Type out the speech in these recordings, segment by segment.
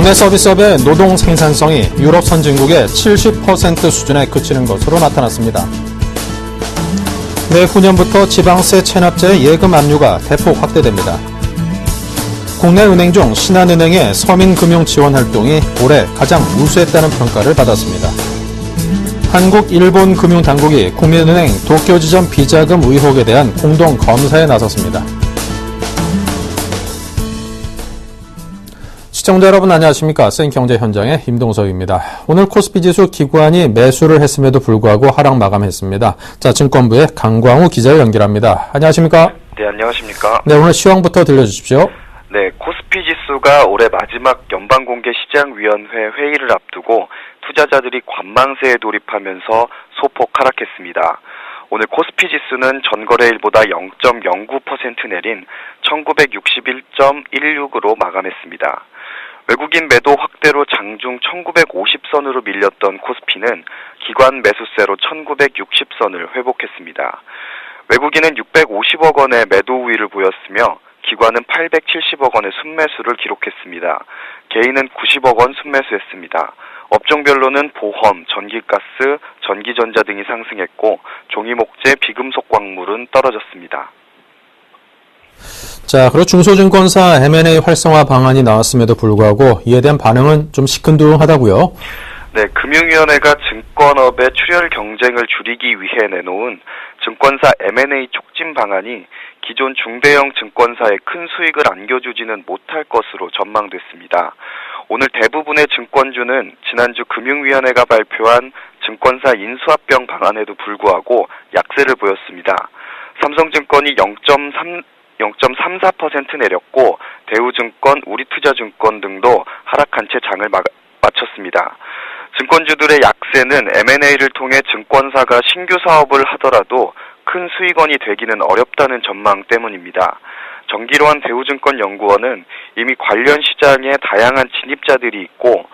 국내 서비스업의 노동 생산성이 유럽 선진국의 70% 수준에 그치는 것으로 나타났습니다. 내후년부터 지방세 체납자의 예금 압류가 대폭 확대됩니다. 국내 은행 중 신한은행의 서민금융지원활동이 올해 가장 우수했다는 평가를 받았습니다. 한국, 일본 금융당국이 국민은행 도쿄지점 비자금 의혹에 대한 공동 검사에 나섰습니다. 시청자 여러분 안녕하십니까. 센경제 현장의 임동석입니다. 오늘 코스피지수 기관이 매수를 했음에도 불구하고 하락 마감했습니다. 자, 증권부의 강광우 기자를 연결합니다. 안녕하십니까. 네, 안녕하십니까. 네, 오늘 시황부터 들려주십시오. 네, 코스피 지수가 올해 마지막 연방공개시장위원회 회의를 앞두고 투자자들이 관망세에 돌입하면서 소폭 하락했습니다. 오늘 코스피 지수는 전거래일보다 0.09% 내린 1961.16으로 마감했습니다. 외국인 매도 확대로 장중 1950선으로 밀렸던 코스피는 기관 매수세로 1960선을 회복했습니다. 외국인은 650억 원의 매도 우위를 보였으며 기관은 870억 원의 순매수를 기록했습니다. 개인은 90억 원 순매수했습니다. 업종별로는 보험, 전기가스, 전기전자 등이 상승했고 종이목재, 비금속 광물은 떨어졌습니다. 자, 그리고 중소증권사 M&A 활성화 방안이 나왔음에도 불구하고 이에 대한 반응은 좀 시큰둥하다고요? 네, 금융위원회가 증권업의 출혈 경쟁을 줄이기 위해 내놓은 증권사 M&A 촉진 방안이 기존 중대형 증권사에 큰 수익을 안겨주지는 못할 것으로 전망됐습니다. 오늘 대부분의 증권주는 지난주 금융위원회가 발표한 증권사 인수합병 방안에도 불구하고 약세를 보였습니다. 삼성증권이 0.34% 내렸고 대우증권, 우리투자증권 등도 하락한 채 장을 마쳤습니다. 증권주들의 약세는 M&A를 통해 증권사가 신규 사업을 하더라도 큰 수익원이 되기는 어렵다는 전망 때문입니다. 정기로한 대우증권 연구원은 이미 관련 시장에 다양한 진입자들이 있고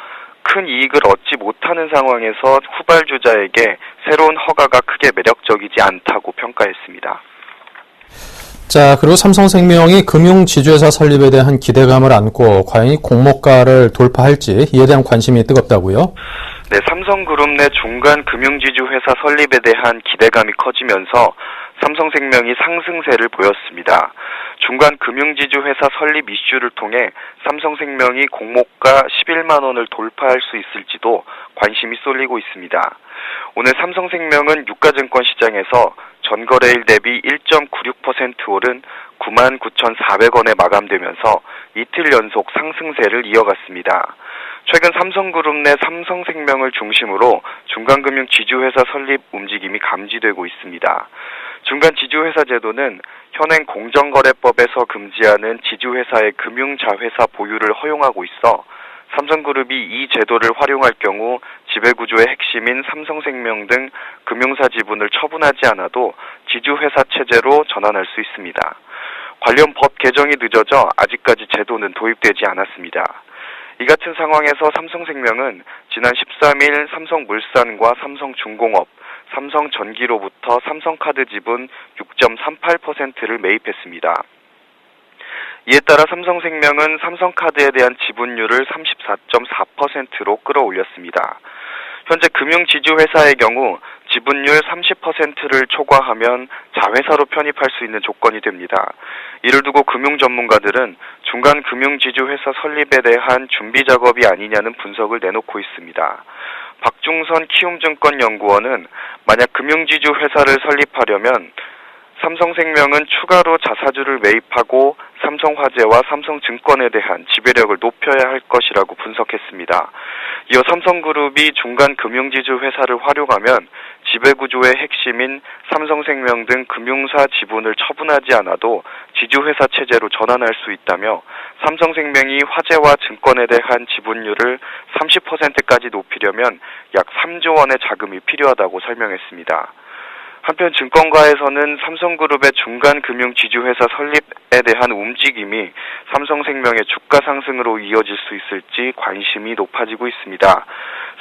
큰 이익을 얻지 못하는 상황에서 후발주자에게 새로운 허가가 크게 매력적이지 않다고 평가했습니다. 자, 그리고 삼성생명이 금융지주회사 설립에 대한 기대감을 안고 과연 이 공모가를 돌파할지 이에 대한 관심이 뜨겁다고요? 네, 삼성그룹 내 중간 금융지주회사 설립에 대한 기대감이 커지면서 삼성생명이 상승세를 보였습니다. 중간 금융지주회사 설립 이슈를 통해 삼성생명이 공모가 11만 원을 돌파할 수 있을지도 관심이 쏠리고 있습니다. 오늘 삼성생명은 유가증권 시장에서 전거래일 대비 1.96% 오른 99,400원에 마감되면서 이틀 연속 상승세를 이어갔습니다. 최근 삼성그룹 내 삼성생명을 중심으로 중간금융 지주회사 설립 움직임이 감지되고 있습니다. 중간지주회사 제도는 현행 공정거래법에서 금지하는 지주회사의 금융자회사 보유를 허용하고 있어 삼성그룹이 이 제도를 활용할 경우 지배구조의 핵심인 삼성생명 등 금융사 지분을 처분하지 않아도 지주회사 체제로 전환할 수 있습니다. 관련 법 개정이 늦어져 아직까지 제도는 도입되지 않았습니다. 이 같은 상황에서 삼성생명은 지난 13일 삼성물산과 삼성중공업, 삼성전기로부터 삼성카드 지분 6.38%를 매입했습니다. 이에 따라 삼성생명은 삼성카드에 대한 지분율을 34.4%로 끌어올렸습니다. 현재 금융지주회사의 경우 지분율 30%를 초과하면 자회사로 편입할 수 있는 조건이 됩니다. 이를 두고 금융전문가들은 중간 금융지주회사 설립에 대한 준비 작업이 아니냐는 분석을 내놓고 있습니다. 박중선 키움증권연구원은 만약 금융지주회사를 설립하려면 삼성생명은 추가로 자사주를 매입하고 삼성화재와 삼성증권에 대한 지배력을 높여야 할 것이라고 분석했습니다. 이어 삼성그룹이 중간 금융지주회사를 활용하면 지배구조의 핵심인 삼성생명 등 금융사 지분을 처분하지 않아도 지주회사 체제로 전환할 수 있다며 삼성생명이 화재와 증권에 대한 지분율을 30%까지 높이려면 약 3조 원의 자금이 필요하다고 설명했습니다. 한편 증권가에서는 삼성그룹의 중간금융지주회사 설립에 대한 움직임이 삼성생명의 주가 상승으로 이어질 수 있을지 관심이 높아지고 있습니다.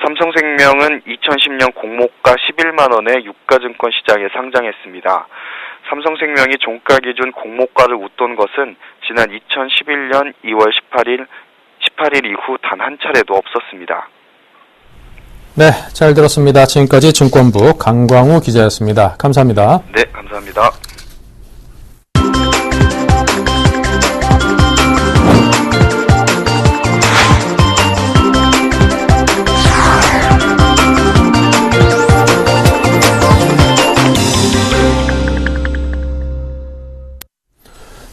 삼성생명은 2010년 공모가 11만 원에 유가증권 시장에 상장했습니다. 삼성생명이 종가 기준 공모가를 웃돈 것은 지난 2011년 2월 18일 18일 이후 단 한 차례도 없었습니다. 네, 잘 들었습니다. 지금까지 증권부 강광우 기자였습니다. 감사합니다. 네, 감사합니다.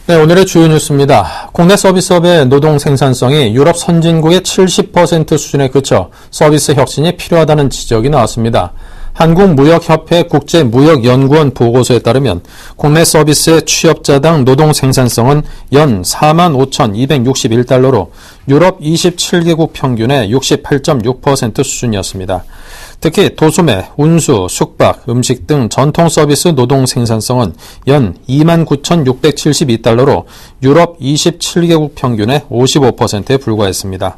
네, 오늘의 주요 뉴스입니다. 국내 서비스업의 노동 생산성이 유럽 선진국의 70% 수준에 그쳐 서비스 혁신이 필요하다는 지적이 나왔습니다. 한국무역협회 국제무역연구원 보고서에 따르면 국내 서비스의 취업자당 노동 생산성은 연 45,261달러로 유럽 27개국 평균의 68.6% 수준이었습니다. 특히 도소매, 운수, 숙박, 음식 등 전통 서비스 노동 생산성은 연 29,672달러로 유럽 27개국 평균의 55%에 불과했습니다.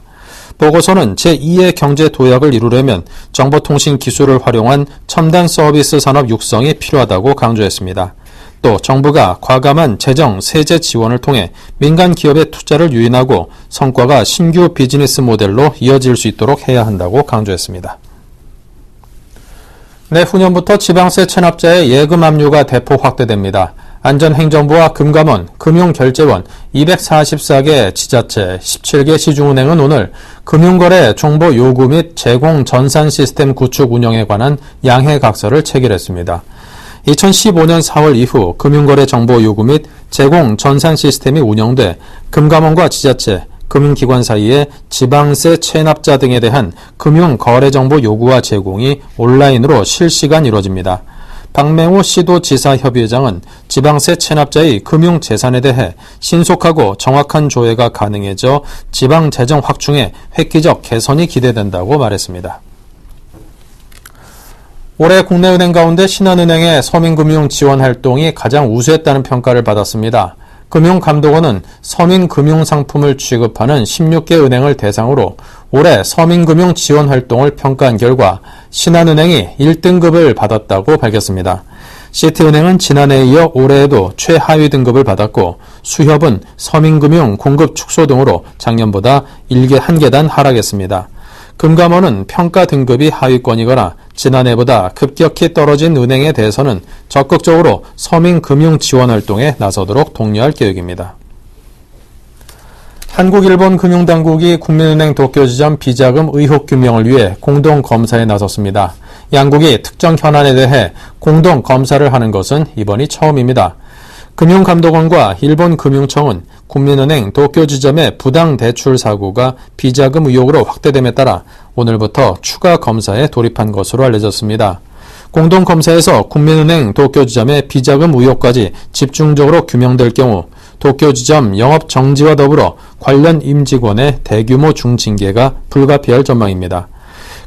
보고서는 제2의 경제 도약을 이루려면 정보통신 기술을 활용한 첨단 서비스 산업 육성이 필요하다고 강조했습니다. 또 정부가 과감한 재정, 세제 지원을 통해 민간 기업의 투자를 유인하고 성과가 신규 비즈니스 모델로 이어질 수 있도록 해야 한다고 강조했습니다. 내후년부터 지방세 체납자의 예금 압류가 대폭 확대됩니다. 안전행정부와 금감원, 금융결제원, 244개 지자체, 17개 시중은행은 오늘 금융거래 정보 요구 및 제공 전산 시스템 구축 운영에 관한 양해각서를 체결했습니다. 2015년 4월 이후 금융거래 정보 요구 및 제공 전산 시스템이 운영돼 금감원과 지자체, 금융기관 사이에 지방세 체납자 등에 대한 금융거래정보 요구와 제공이 온라인으로 실시간 이루어집니다. 박맹호 시도지사협의회장은 지방세 체납자의 금융재산에 대해 신속하고 정확한 조회가 가능해져 지방재정 확충에 획기적 개선이 기대된다고 말했습니다. 올해 국내은행 가운데 신한은행의 서민금융 지원 활동이 가장 우수했다는 평가를 받았습니다. 금융감독원은 서민금융상품을 취급하는 16개 은행을 대상으로 올해 서민금융 지원 활동을 평가한 결과 신한은행이 1등급을 받았다고 밝혔습니다. 시티은행은 지난해에 이어 올해에도 최하위 등급을 받았고 수협은 서민금융 공급 축소 등으로 작년보다 1계단 하락했습니다. 금감원은 평가 등급이 하위권이거나 지난해보다 급격히 떨어진 은행에 대해서는 적극적으로 서민금융 지원 활동에 나서도록 독려할 계획입니다. 한국-일본 금융당국이 국민은행 도쿄지점 비자금 의혹 규명을 위해 공동검사에 나섰습니다. 양국이 특정 현안에 대해 공동검사를 하는 것은 이번이 처음입니다. 금융감독원과 일본금융청은 국민은행 도쿄지점의 부당대출 사고가 비자금 의혹으로 확대됨에 따라 오늘부터 추가 검사에 돌입한 것으로 알려졌습니다. 공동검사에서 국민은행 도쿄지점의 비자금 의혹까지 집중적으로 규명될 경우 도쿄지점 영업 정지와 더불어 관련 임직원의 대규모 중징계가 불가피할 전망입니다.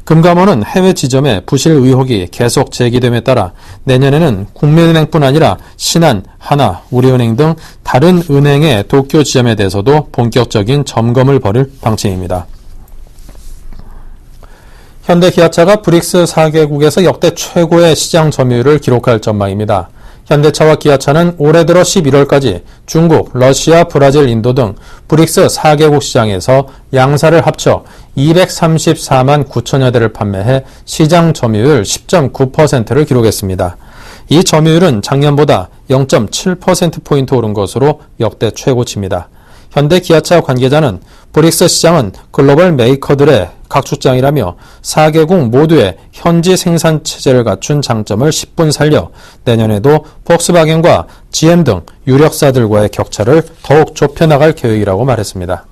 금감원은 해외 지점의 부실 의혹이 계속 제기됨에 따라 내년에는 국민은행뿐 아니라 신한, 하나, 우리은행 등 다른 은행의 도쿄 지점에 대해서도 본격적인 점검을 벌일 방침입니다. 현대기아차가 브릭스 4개국에서 역대 최고의 시장 점유율을 기록할 전망입니다. 현대차와 기아차는 올해 들어 11월까지 중국, 러시아, 브라질, 인도 등 브릭스 4개국 시장에서 양사를 합쳐 234만 9천여 대를 판매해 시장 점유율 10.9%를 기록했습니다. 이 점유율은 작년보다 0.7%포인트 오른 것으로 역대 최고치입니다. 현대 기아차 관계자는 브릭스 시장은 글로벌 메이커들의 각축장이라며 4개국 모두의 현지 생산 체제를 갖춘 장점을 10분 살려 내년에도 폭스바겐과 GM 등 유력사들과의 격차를 더욱 좁혀나갈 계획이라고 말했습니다.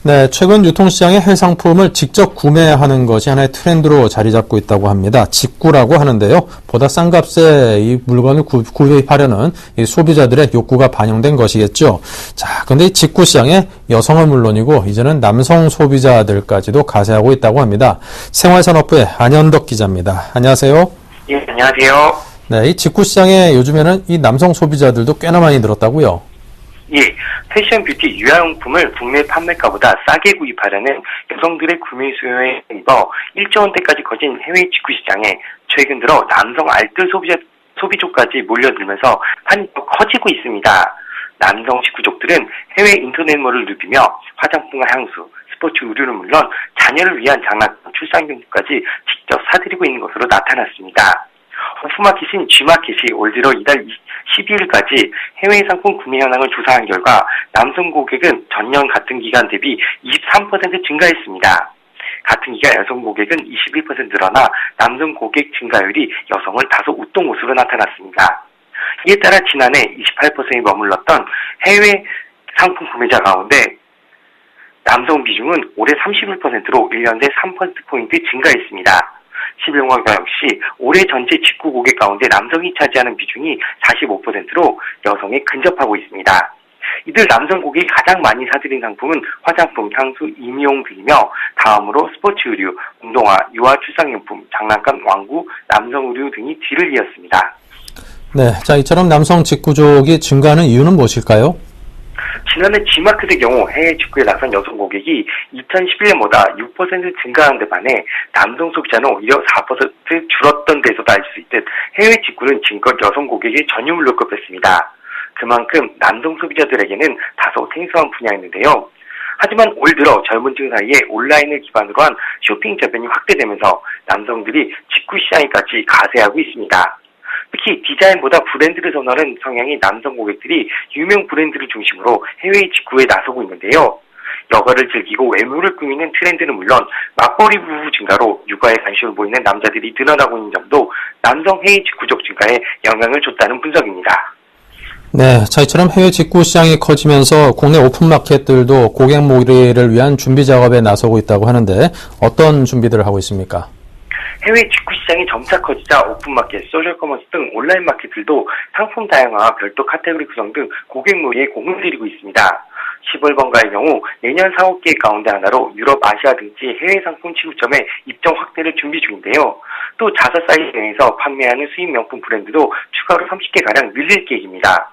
네, 최근 유통시장의 해상품을 직접 구매하는 것이 하나의 트렌드로 자리 잡고 있다고 합니다. 직구라고 하는데요. 보다 싼 값에 이 물건을 구입하려는 이 소비자들의 욕구가 반영된 것이겠죠. 자, 근데 이 직구 시장에 여성은 물론이고 이제는 남성 소비자들까지도 가세하고 있다고 합니다. 생활산업부의 안현덕 기자입니다. 안녕하세요. 예, 안녕하세요. 네, 이 직구 시장에 요즘에는 이 남성 소비자들도 꽤나 많이 늘었다고요. 예, 패션 뷰티 유아용품을 국내 판매가보다 싸게 구입하려는 여성들의 구매 수요에 힘입어 1조 원대까지 커진 해외 직구 시장에 최근 들어 남성 알뜰 소비족까지 몰려들면서 판이 더 커지고 있습니다. 남성 직구족들은 해외 인터넷몰을 누비며 화장품과 향수, 스포츠 의류는 물론 자녀를 위한 장난감, 출산용품까지 직접 사들이고 있는 것으로 나타났습니다. 오프마켓인 G마켓이 올 들어 이달 12일까지 해외 상품 구매 현황을 조사한 결과 남성 고객은 전년 같은 기간 대비 23% 증가했습니다. 같은 기간 여성 고객은 21% 늘어나 남성 고객 증가율이 여성을 다소 웃돈 것으로 나타났습니다. 이에 따라 지난해 28%에 머물렀던 해외 상품 구매자 가운데 남성 비중은 올해 31%로 1년 새 3%포인트 증가했습니다. 11월과 역시 올해 전체 직구 고객 가운데 남성이 차지하는 비중이 45%로 여성에 근접하고 있습니다. 이들 남성 고객이 가장 많이 사들인 상품은 화장품, 향수, 임용 등이며 다음으로 스포츠 의류, 운동화, 유아 출산용품, 장난감, 왕구, 남성 의류 등이 뒤를 이었습니다. 네, 자, 이처럼 남성 직구족이 증가하는 이유는 무엇일까요? 지난해 G마켓의 경우 해외 직구에 나선 여성 고객이 2011년보다 6% 증가한 데 반해 남성 소비자는 오히려 4% 줄었던 데서도 알 수 있듯 해외 직구는 지금껏 여성 고객의 전유물로 꼽혔습니다. 그만큼 남성 소비자들에게는 다소 생소한 분야였는데요. 하지만 올 들어 젊은 층 사이에 온라인을 기반으로 한 쇼핑 저변이 확대되면서 남성들이 직구 시장에까지 가세하고 있습니다. 특히 디자인보다 브랜드를 선호하는 성향의 남성 고객들이 유명 브랜드를 중심으로 해외 직구에 나서고 있는데요. 여가를 즐기고 외모를 꾸미는 트렌드는 물론 맞벌이 부부 증가로 육아에 관심을 보이는 남자들이 늘어나고 있는 점도 남성 해외 직구족 증가에 영향을 줬다는 분석입니다. 네, 자, 이처럼 해외 직구 시장이 커지면서 국내 오픈마켓들도 고객 몰이를 위한 준비 작업에 나서고 있다고 하는데 어떤 준비들을 하고 있습니까? 해외 직구 시장이 점차 커지자 오픈마켓, 소셜커머스 등 온라인 마켓들도 상품 다양화와 별도 카테고리 구성 등 고객 몰이에 공을 들이고 있습니다. 10월번가의 경우 내년 사업 계획 가운데 하나로 유럽, 아시아 등지 해외 상품 취급점의 입점 확대를 준비 중인데요. 또 자사 사이트 등에서 판매하는 수입 명품 브랜드도 추가로 30개가량 늘릴 계획입니다.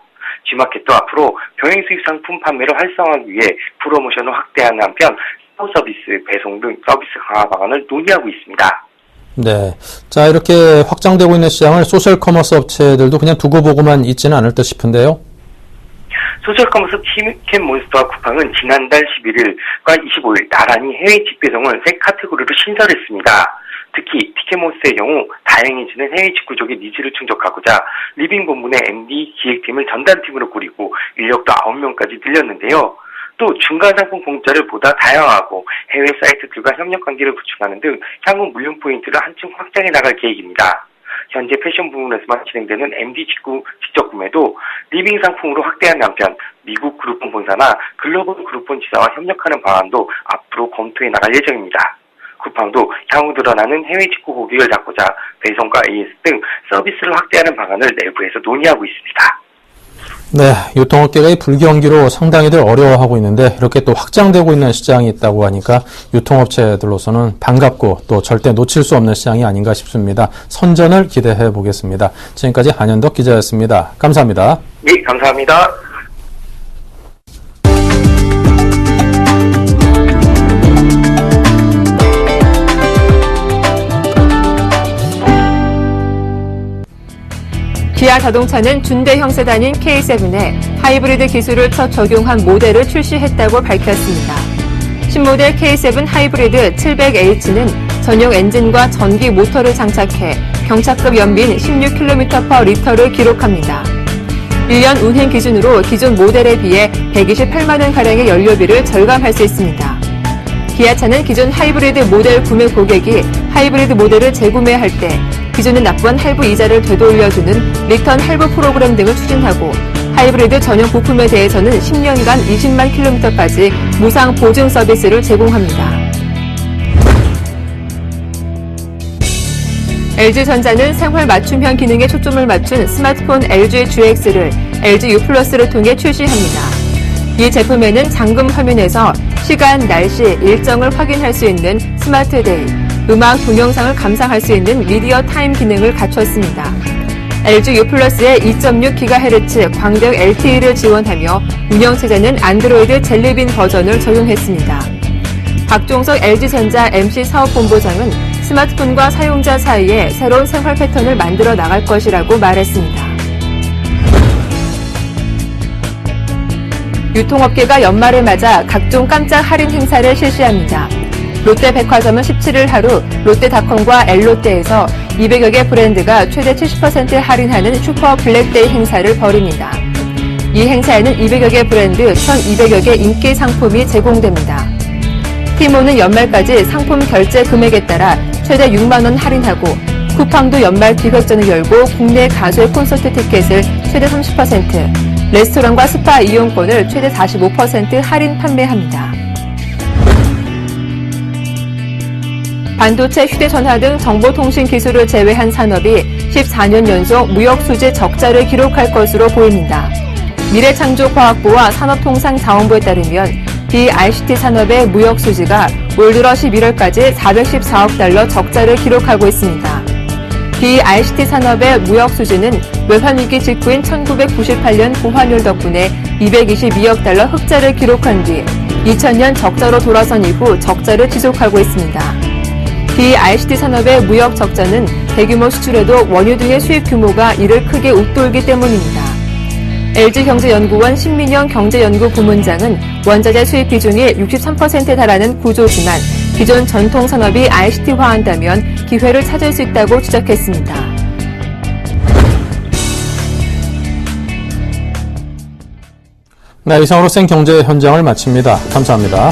G마켓도 앞으로 병행 수입 상품 판매를 활성화하기 위해 프로모션을 확대하는 한편 사후 서비스, 배송 등 서비스 강화 방안을 논의하고 있습니다. 네. 자, 이렇게 확장되고 있는 시장을 소셜 커머스 업체들도 그냥 두고 보고만 있지는 않을 듯 싶은데요. 소셜커머스 티켓몬스터와 쿠팡은 지난달 11일과 25일 나란히 해외 직배송을 새 카테고리로 신설했습니다. 특히 티켓몬스터의 경우 다양해지는 해외 직구족의 니즈를 충족하고자 리빙 본부의 MD 기획팀을 전담팀으로 꾸리고 인력도 9명까지 늘렸는데요. 또 중간 상품 공짜를 보다 다양하고 해외 사이트들과 협력 관계를 구축하는 등 향후 물류 포인트를 한층 확장해 나갈 계획입니다. 현재 패션 부문에서만 진행되는 MD 직구 직접 구매도 리빙 상품으로 확대하는 한편 미국 그룹폰 본사나 글로벌 그룹폰 지사와 협력하는 방안도 앞으로 검토해 나갈 예정입니다. 쿠팡도 향후 늘어나는 해외 직구 고객을 잡고자 배송과 AS 등 서비스를 확대하는 방안을 내부에서 논의하고 있습니다. 네, 유통업계가 불경기로 상당히들 어려워하고 있는데 이렇게 또 확장되고 있는 시장이 있다고 하니까 유통업체들로서는 반갑고 또 절대 놓칠 수 없는 시장이 아닌가 싶습니다. 선전을 기대해 보겠습니다. 지금까지 한현덕 기자였습니다. 감사합니다. 네, 감사합니다. 기아 자동차는 준대형 세단인 K7에 하이브리드 기술을 첫 적용한 모델을 출시했다고 밝혔습니다. 신모델 K7 하이브리드 700H는 전용 엔진과 전기 모터를 장착해 경차급 연비인 16km/L를 기록합니다. 1년 운행 기준으로 기존 모델에 비해 128만 원가량의 연료비를 절감할 수 있습니다. 기아차는 기존 하이브리드 모델 구매 고객이 하이브리드 모델을 재구매할 때 기존에 납부한 할부 이자를 되돌려주는 리턴 할부 프로그램 등을 추진하고 하이브리드 전용 부품에 대해서는 10년간 20만 킬로미터까지 무상 보증 서비스를 제공합니다. LG전자는 생활 맞춤형 기능에 초점을 맞춘 스마트폰 LG GX를 LG U+를 통해 출시합니다. 이 제품에는 잠금 화면에서 시간, 날씨, 일정을 확인할 수 있는 스마트데이, 음악, 동영상을 감상할 수 있는 미디어 타임 기능을 갖췄습니다. LG U+의 2.6GHz 광대역 LTE를 지원하며 운영체제는 안드로이드 젤리빈 버전을 적용했습니다. 박종석 LG전자 MC 사업본부장은 스마트폰과 사용자 사이에 새로운 생활 패턴을 만들어 나갈 것이라고 말했습니다. 유통업계가 연말을 맞아 각종 깜짝 할인 행사를 실시합니다. 롯데백화점은 17일 하루 롯데닷컴과 엘롯데에서 200여 개 브랜드가 최대 70% 할인하는 슈퍼 블랙데이 행사를 벌입니다. 이 행사에는 200여 개 브랜드 1,200여 개 인기 상품이 제공됩니다. 티모는 연말까지 상품 결제 금액에 따라 최대 6만 원 할인하고 쿠팡도 연말 기획전을 열고 국내 가수의 콘서트 티켓을 최대 30%, 레스토랑과 스파 이용권을 최대 45% 할인 판매합니다. 반도체, 휴대전화 등 정보통신 기술을 제외한 산업이 14년 연속 무역수지 적자를 기록할 것으로 보입니다. 미래창조과학부와 산업통상자원부에 따르면 BICT 산업의 무역수지가 올 들어 11월까지 414억 달러 적자를 기록하고 있습니다. BICT 산업의 무역수지는 외환위기 직후인 1998년 고환율 덕분에 222억 달러 흑자를 기록한 뒤 2000년 적자로 돌아선 이후 적자를 지속하고 있습니다. BICT 산업의 무역 적자는 대규모 수출에도 원유 등의 수입 규모가 이를 크게 웃돌기 때문입니다. LG경제연구원 신민영 경제연구부문장은 원자재 수입 비중이 63%에 달하는 구조지만 기존 전통 산업이 ICT화한다면 기회를 찾을 수 있다고 지적했습니다. 네, 이상으로 생경제 현장을 마칩니다. 감사합니다.